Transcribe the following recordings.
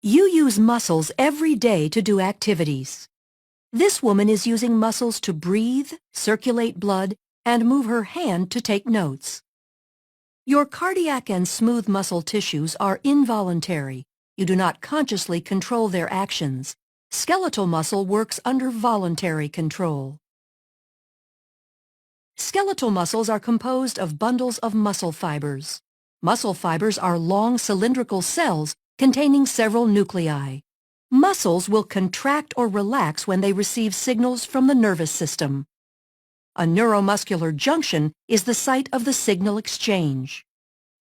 You use muscles every day to do activities. This woman is using muscles to breathe, circulate blood, and move her hand to take notes. Your cardiac and smooth muscle tissues are involuntary. You do not consciously control their actions. Skeletal muscle works under voluntary control. Skeletal muscles are composed of bundles of muscle fibers. Muscle fibers are long cylindrical cells containing several nuclei. Muscles will contract or relax when they receive signals from the nervous system. A neuromuscular junction is the site of the signal exchange.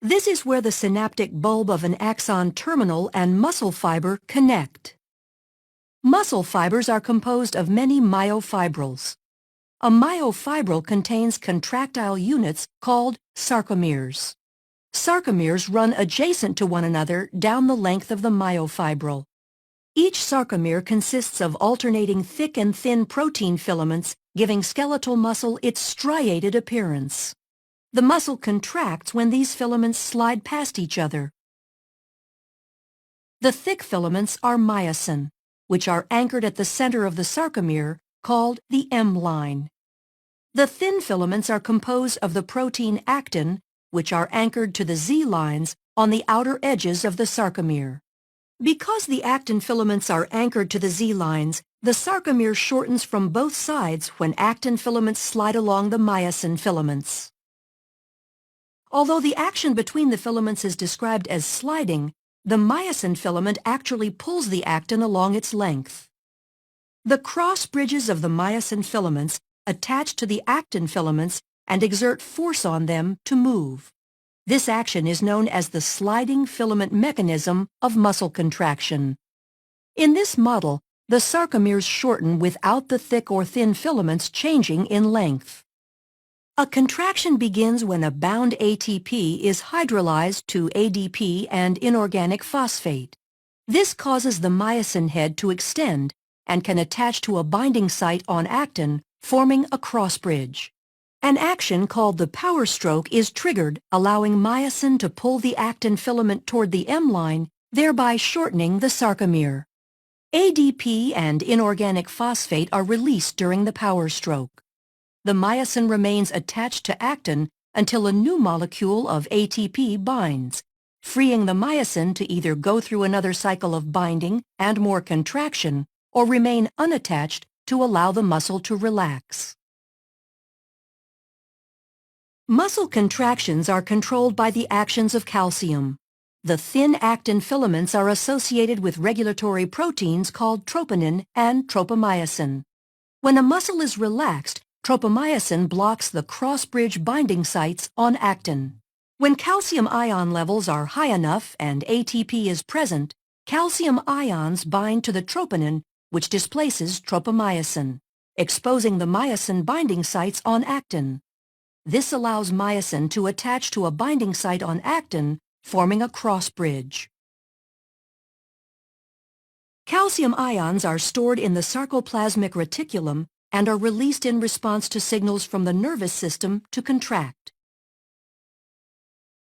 This is where the synaptic bulb of an axon terminal and muscle fiber connect. Muscle fibers are composed of many myofibrils. A myofibril contains contractile units called sarcomeres. Sarcomeres run adjacent to one another down the length of the myofibril. Each sarcomere consists of alternating thick and thin protein filaments, giving skeletal muscle its striated appearance. The muscle contracts when these filaments slide past each other. The thick filaments are myosin, which are anchored at the center of the sarcomere, called the M-line. The thin filaments are composed of the protein actin, which are anchored to the Z-lines on the outer edges of the sarcomere. Because the actin filaments are anchored to the Z-lines, the sarcomere shortens from both sides when actin filaments slide along the myosin filaments. Although the action between the filaments is described as sliding, the myosin filament actually pulls the actin along its length. The cross bridges of the myosin filaments attach to the actin filaments and exert force on them to move. This action is known as the sliding filament mechanism of muscle contraction. In this model, the sarcomeres shorten without the thick or thin filaments changing in length. A contraction begins when a bound ATP is hydrolyzed to ADP and inorganic phosphate. This causes the myosin head to extend and can attach to a binding site on actin, forming a cross bridge. An action called the power stroke is triggered, allowing myosin to pull the actin filament toward the M-line, thereby shortening the sarcomere. ADP and inorganic phosphate are released during the power stroke. The myosin remains attached to actin until a new molecule of ATP binds, freeing the myosin to either go through another cycle of binding and more contraction or remain unattached to allow the muscle to relax. Muscle contractions are controlled by the actions of calcium. The thin actin filaments are associated with regulatory proteins called troponin and tropomyosin. When a muscle is relaxed, tropomyosin blocks the cross-bridge binding sites on actin. When calcium ion levels are high enough and ATP is present, calcium ions bind to the troponin, which displaces tropomyosin, exposing the myosin binding sites on actin. This allows myosin to attach to a binding site on actin, forming a cross bridge. Calcium ions are stored in the sarcoplasmic reticulum and are released in response to signals from the nervous system to contract.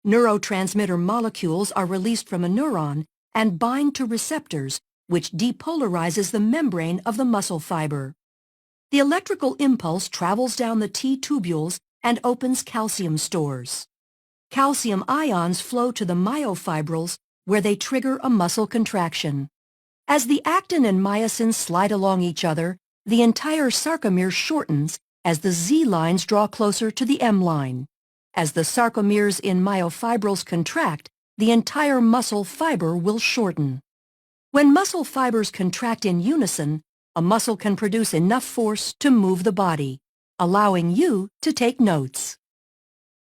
Neurotransmitter molecules are released from a neuron and bind to receptors, which depolarizes the membrane of the muscle fiber. The electrical impulse travels down the T-tubules and opens calcium stores. Calcium ions flow to the myofibrils, where they trigger a muscle contraction. As the actin and myosin slide along each other, the entire sarcomere shortens as the Z-lines draw closer to the M-line. As the sarcomeres in myofibrils contract, the entire muscle fiber will shorten. When muscle fibers contract in unison, a muscle can produce enough force to move the body, allowing you to take notes.